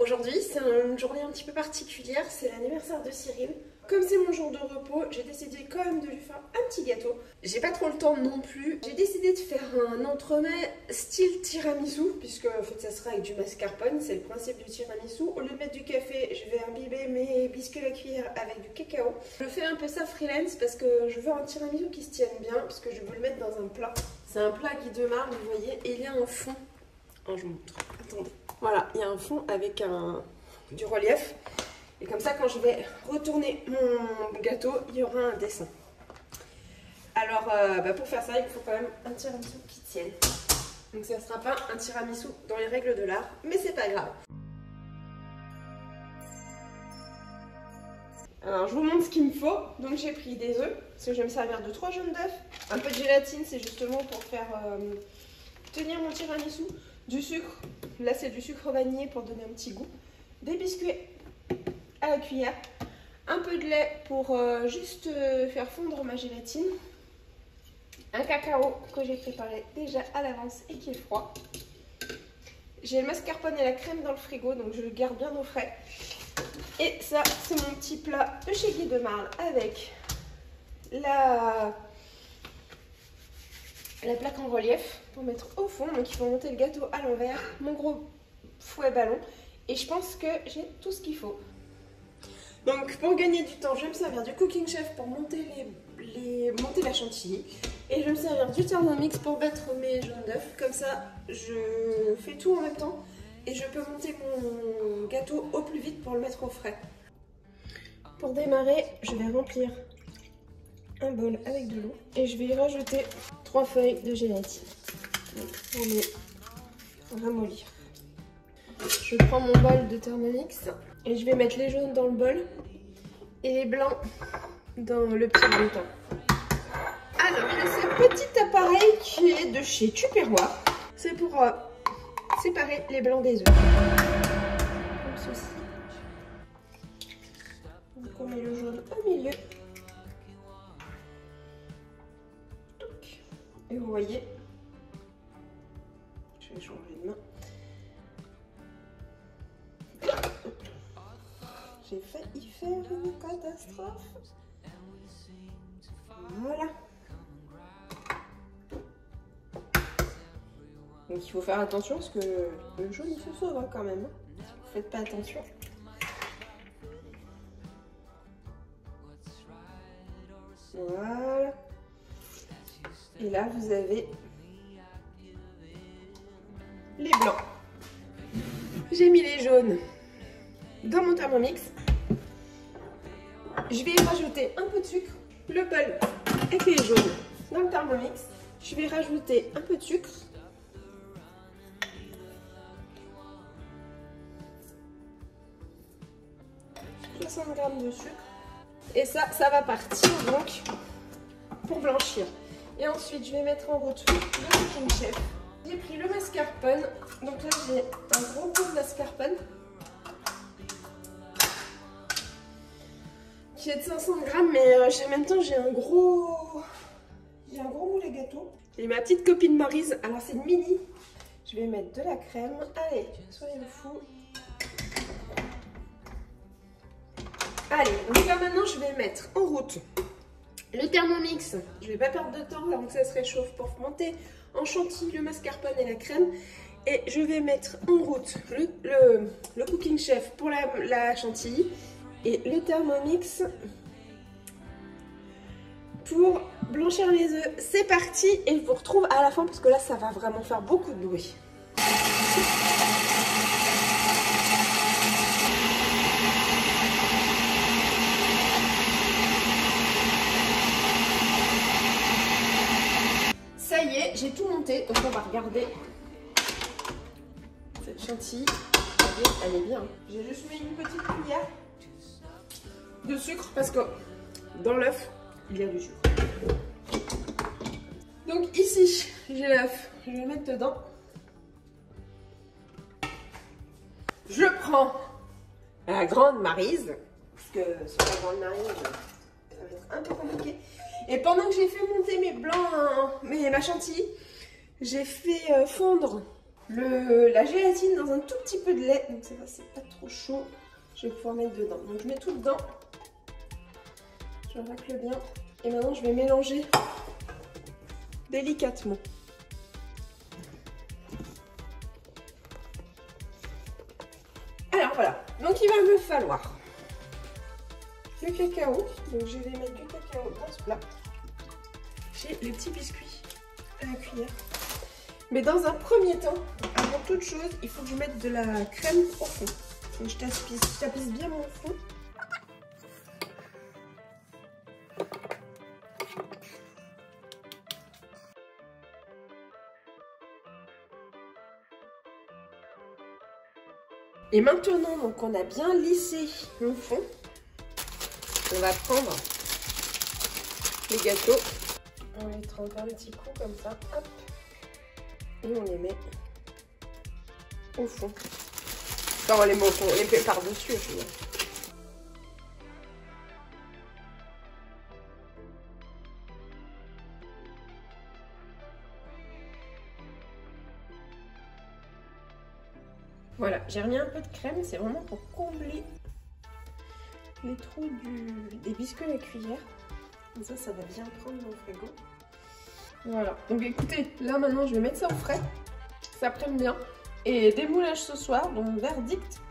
Aujourd'hui, c'est une journée un petit peu particulière, c'est l'anniversaire de Cyril. Comme c'est mon jour de repos, j'ai décidé quand même de lui faire un petit gâteau. J'ai pas trop le temps non plus. J'ai décidé de faire un entremets style tiramisu, puisque en fait ça sera avec du mascarpone, c'est le principe du tiramisu. Au lieu de mettre du café, je vais imbiber mes biscuits à la cuillère avec du cacao. Je fais un peu ça freelance parce que je veux un tiramisu qui se tienne bien, parce que je veux le mettre dans un plat. C'est un plat guide de marbre, vous voyez, et il y a un fond. Oh, je vous montre. Attendez. Voilà, il y a un fond avec du relief. Et comme ça, quand je vais retourner mon gâteau, il y aura un dessin. Alors, pour faire ça, il faut quand même un tiramisu qui tienne. Donc ça ne sera pas un tiramisu dans les règles de l'art, mais c'est pas grave. Alors, je vous montre ce qu'il me faut. Donc j'ai pris des œufs, parce que je vais me servir de 3 jaunes d'œufs. Un peu de gélatine, c'est justement pour faire tenir mon tiramisu. Du sucre, là c'est du sucre vanillé pour donner un petit goût. Des biscuits à la cuillère, un peu de lait pour juste faire fondre ma gélatine, un cacao que j'ai préparé déjà à l'avance et qui est froid. J'ai le mascarpone et la crème dans le frigo, donc je le garde bien au frais. Et ça, c'est mon petit plat de chez Guy de Marle avec la plaque en relief pour mettre au fond. Donc il faut monter le gâteau à l'envers, mon gros fouet ballon, et je pense que j'ai tout ce qu'il faut. Donc pour gagner du temps, je vais me servir du Cooking Chef pour monter monter la chantilly, et je vais me servir du Thermomix pour battre mes jaunes d'œufs. Comme ça, je fais tout en même temps et je peux monter mon gâteau au plus vite pour le mettre au frais. Pour démarrer, je vais remplir un bol avec de l'eau et je vais y rajouter 3 feuilles de gélatine pour les ramollir. Je prends mon bol de Thermomix et je vais mettre les jaunes dans le bol et les blancs dans le petit bouton. Alors, j'ai ce petit appareil qui est de chez Tupperware. C'est pour séparer les blancs des œufs. Comme ceci. Donc on met le jaune au milieu. Et vous voyez, je vais changer de main. J'ai failli faire une catastrophe. Voilà. Donc il faut faire attention parce que le jaune il se sauve hein, quand même. Si vous ne faites pas attention. Voilà. Et là vous avez les blancs. J'ai mis les jaunes dans mon Thermomix. Je vais y rajouter un peu de sucre. Le bol avec les jaunes dans le Thermomix. Je vais rajouter un peu de sucre. « 60 g de sucre. Et ça va partir donc pour blanchir. Et ensuite, je vais mettre en route le Cooking Chef. J'ai pris le mascarpone. Donc là, j'ai un gros bout de mascarpone qui est de 500 g, mais en même temps, j'ai un gros moule à gâteau. J'ai ma petite copine Maryse. Alors, c'est une mini. Je vais mettre de la crème. Allez, soyez fous. Allez, donc là maintenant, je vais mettre en route le Thermomix. Je ne vais pas perdre de temps avant que ça se réchauffe pour monter en chantilly le mascarpone et la crème. Et je vais mettre en route le Cooking Chef pour la chantilly et le Thermomix pour blanchir les œufs. C'est parti et je vous retrouve à la fin parce que là, ça va vraiment faire beaucoup de bruit. Ça y est, j'ai tout monté, donc on va regarder cette chantilly. Elle est bien. J'ai juste mis une petite cuillère de sucre parce que dans l'œuf, il y a du sucre. Donc ici, j'ai l'œuf. Je vais le mettre dedans. Je prends la grande Maryse, parce que sur la grande Maryse, ça va être un peu compliqué. Et pendant que j'ai fait monter mes blancs, ma chantilly, j'ai fait fondre la gélatine dans un tout petit peu de lait. Donc ça va, c'est pas trop chaud. Je vais pouvoir mettre dedans. Donc je mets tout dedans. Je racle bien. Et maintenant je vais mélanger délicatement. Alors voilà. Donc il va me falloir le cacao. Donc je vais mettre du cacao dans ce plat. J'ai les petits biscuits à la cuillère. Mais dans un premier temps, avant toute chose, il faut que je mette de la crème au fond. Donc je tapisse bien mon fond. Et maintenant, donc on a bien lissé le fond. On va prendre les gâteaux. On les trempe un petit coup comme ça. Hop. Et on les met au fond. Enfin, on les met au fond, on les fait par-dessus. Voilà, j'ai remis un peu de crème, c'est vraiment pour combler les trous des biscuits à la cuillère. Comme ça, ça va bien prendre dans le frigo. Voilà, donc écoutez, là maintenant je vais mettre ça au frais. Ça prenne bien. Et démoulage ce soir, donc verdict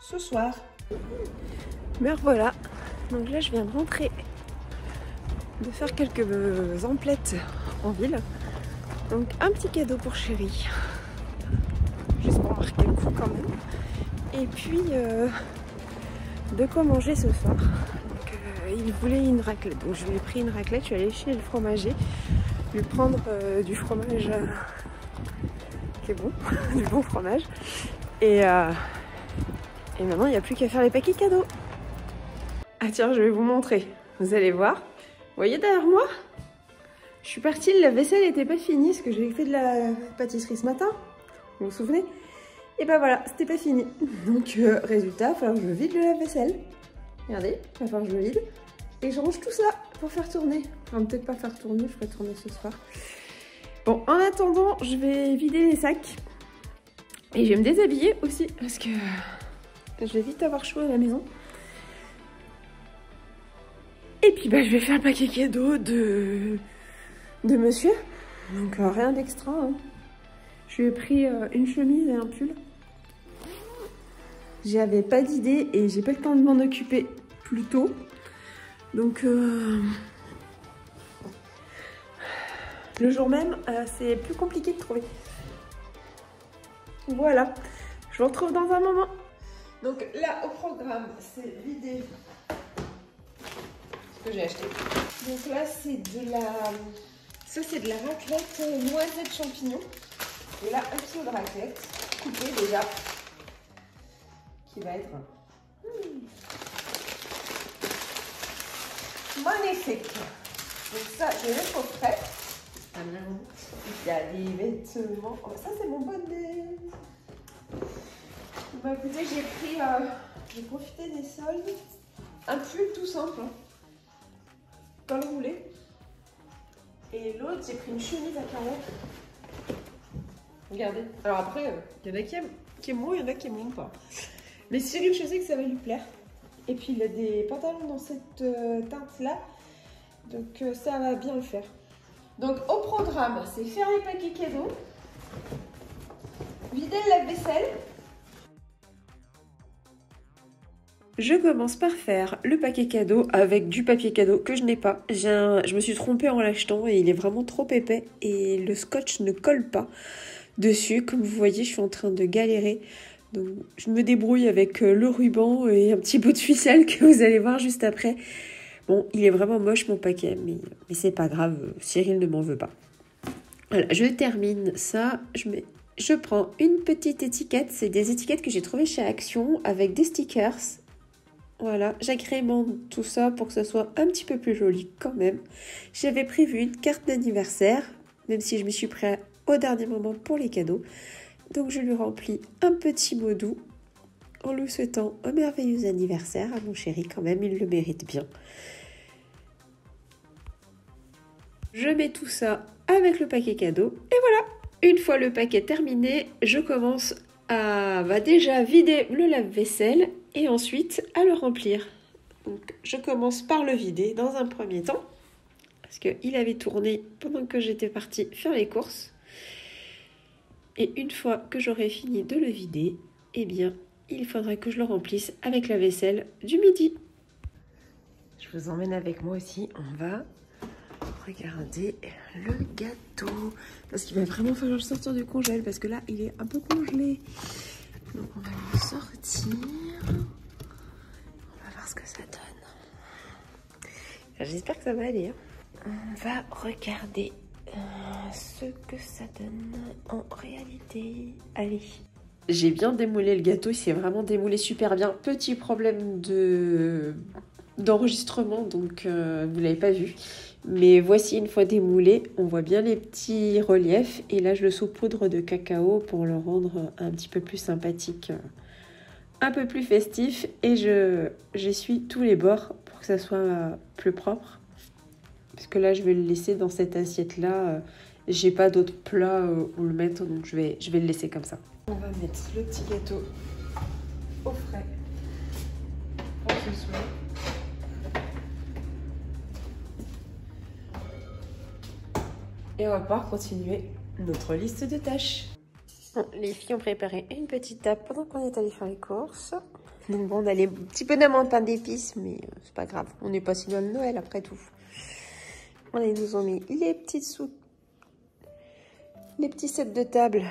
ce soir. Mais voilà, donc là je viens de rentrer, de faire quelques emplettes en ville. Donc un petit cadeau pour chéri, juste pour marquer le coup quand même. Et puis de quoi manger ce soir. Donc il voulait une raclette, donc je lui ai pris une raclette, je suis allée chez le fromager, lui prendre du fromage qui est bon, du bon fromage. Et maintenant il n'y a plus qu'à faire les paquets cadeaux. Ah tiens, je vais vous montrer, vous allez voir. Vous voyez derrière moi, je suis partie, la vaisselle n'était pas finie parce que j'ai fait de la pâtisserie ce matin, vous vous souvenez? Et ben voilà, c'était pas fini. Donc résultat, il va falloir que je vide le lave-vaisselle. Regardez, il va falloir que je le vide. Et je range tout ça pour faire tourner. Enfin, peut-être pas faire tourner, je ferai tourner ce soir. Bon, en attendant, je vais vider les sacs. Et je vais me déshabiller aussi, parce que je vais vite avoir chaud à la maison. Et puis bah, je vais faire le paquet cadeau de monsieur. Donc rien d'extra. Hein. Je lui ai pris une chemise et un pull. J'avais pas d'idée et j'ai pas le temps de m'en occuper plus tôt. Donc le jour même, c'est plus compliqué de trouver. Voilà, je vous retrouve dans un moment. Donc là, au programme, c'est vider ce que j'ai acheté. Donc là, c'est de la... Ça, c'est de la raclette noisette champignons. Et là, un kilo de raclette, coupé déjà, qui va être magnifique. Donc ça, je vais mettre au frais. Il y a des vêtements. Oh, ça, c'est mon bonnet. Bah écoutez, j'ai profité des soldes. Un pull tout simple, hein. Pas le roulé. Et l'autre, j'ai pris une chemise à carreaux. Regardez. Alors après, il y en a qui aiment moins, il y en a qui aiment pas. Mais Cyril, je sais que ça va lui plaire. Et puis il a des pantalons dans cette teinte-là. Donc ça va bien le faire. Donc au programme, c'est faire les paquets cadeaux, vider le lave-vaisselle. Je commence par faire le paquet cadeau avec du papier cadeau que je n'ai pas. Je me suis trompée en l'achetant et il est vraiment trop épais et le scotch ne colle pas dessus. Comme vous voyez, je suis en train de galérer. Donc, je me débrouille avec le ruban et un petit bout de ficelle que vous allez voir juste après. Bon, il est vraiment moche mon paquet, mais c'est pas grave, Cyril ne m'en veut pas. Voilà, je termine ça. Je prends une petite étiquette. C'est des étiquettes que j'ai trouvées chez Action avec des stickers. Voilà, j'agrémente tout ça pour que ce soit un petit peu plus joli quand même. J'avais prévu une carte d'anniversaire, même si je m'y suis pris au dernier moment pour les cadeaux. Donc je lui remplis un petit mot doux en lui souhaitant un merveilleux anniversaire à mon chéri quand même, il le mérite bien. Je mets tout ça avec le paquet cadeau et voilà, Une fois le paquet terminé, je commence à déjà vider le lave-vaisselle et ensuite à le remplir. Donc, je commence par le vider dans un premier temps parce qu'il avait tourné pendant que j'étais partie faire les courses. Et une fois que j'aurai fini de le vider, eh bien, il faudra que je le remplisse avec la vaisselle du midi. Je vous emmène avec moi aussi. On va regarder le gâteau. Parce qu'il va vraiment falloir le sortir du congèle. Parce que là, il est un peu congelé. Donc, on va le sortir. On va voir ce que ça donne. J'espère que ça va aller. On va regarder ce que ça donne en réalité. Allez. J'ai bien démoulé le gâteau. Il s'est vraiment démoulé super bien. Petit problème d'enregistrement. Donc, vous ne l'avez pas vu. Mais voici, une fois démoulé, on voit bien les petits reliefs. Et là, je le saupoudre de cacao pour le rendre un petit peu plus sympathique, un peu plus festif. Et j'essuie tous les bords pour que ça soit plus propre. Parce que là, je vais le laisser dans cette assiette-là. J'ai pas d'autre plat où le mettre, donc je vais le laisser comme ça. On va mettre le petit gâteau au frais pour ce soir. Et on va pouvoir continuer notre liste de tâches. Bon, les filles ont préparé une petite table pendant qu'on est allé faire les courses. Donc bon, on a les petits bonhommes en pain d'épices, mais c'est pas grave. On n'est pas si loin de Noël après tout. Ils nous ont mis les petits sets de table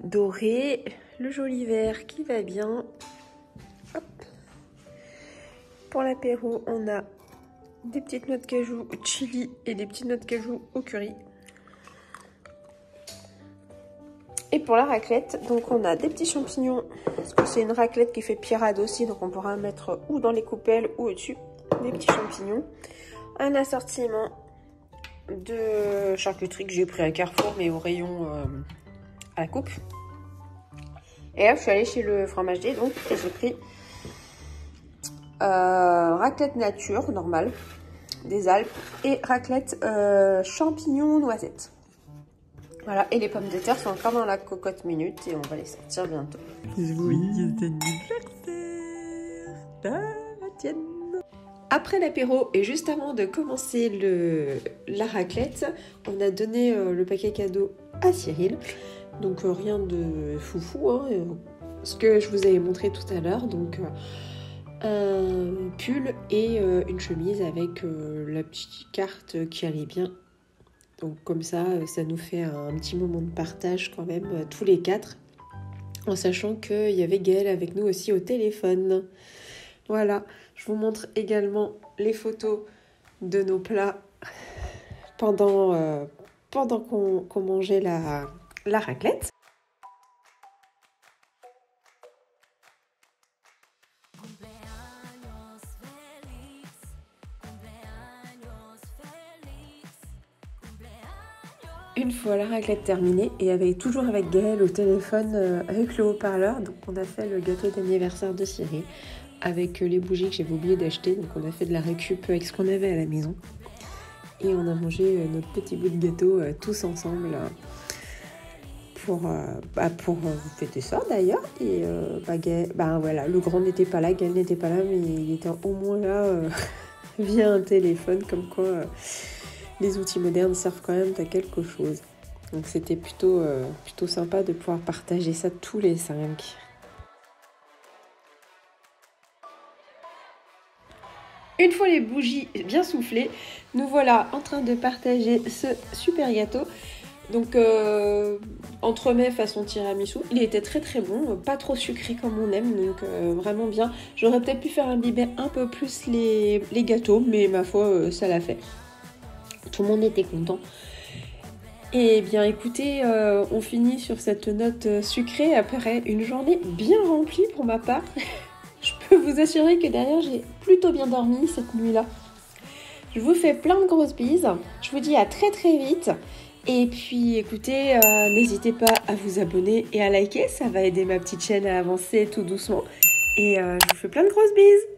dorés, le joli verre qui va bien. Hop. Pour l'apéro, on a des petites noix de cajou au chili et des petites noix de cajou au curry. Et pour la raclette, donc on a des petits champignons, parce que c'est une raclette qui fait pirade aussi, donc on pourra mettre ou dans les coupelles ou au-dessus, des petits champignons. Un assortiment de charcuterie que j'ai pris à Carrefour, mais au rayon à la coupe. Et là, je suis allée chez le fromager, donc, et j'ai pris raclette nature, normale, des Alpes, et raclette champignons noisettes. Voilà, et les pommes de terre sont encore dans la cocotte minute et on va les sortir bientôt. Joyeux anniversaire, la tienne. Après l'apéro et juste avant de commencer la raclette, on a donné le paquet cadeau à Cyril. Donc rien de foufou, hein, ce que je vous avais montré tout à l'heure. Donc un pull et une chemise avec la petite carte qui allait bien. Donc comme ça nous fait un petit moment de partage quand même, tous les quatre. En sachant qu'il y avait Gaëlle avec nous aussi au téléphone. Voilà, je vous montre également les photos de nos plats pendant qu'on mangeait la raclette. Une fois la raclette terminée, et toujours avec Gaëlle au téléphone avec le haut-parleur, donc on a fait le gâteau d'anniversaire de Cyril avec les bougies que j'avais oublié d'acheter. Donc on a fait de la récup avec ce qu'on avait à la maison. Et on a mangé notre petit bout de gâteau tous ensemble pour fêter ça d'ailleurs. Et voilà, le grand n'était pas là, Gaëlle n'était pas là, mais il était au moins là via un téléphone, comme quoi les outils modernes servent quand même à quelque chose. Donc c'était plutôt sympa de pouvoir partager ça tous les 5. Une fois les bougies bien soufflées, nous voilà en train de partager ce super gâteau. Donc entremets façon tiramisu. Il était très très bon, pas trop sucré comme on aime, donc vraiment bien. J'aurais peut-être pu faire imbiber un peu plus les gâteaux, mais ma foi ça l'a fait. Tout le monde était content. Et bien écoutez, on finit sur cette note sucrée après une journée bien remplie pour ma part. Je peux vous assurer que derrière j'ai plutôt bien dormi cette nuit-là. Je vous fais plein de grosses bises. Je vous dis à très très vite. Et puis écoutez, n'hésitez pas à vous abonner et à liker. Ça va aider ma petite chaîne à avancer tout doucement. Et je vous fais plein de grosses bises.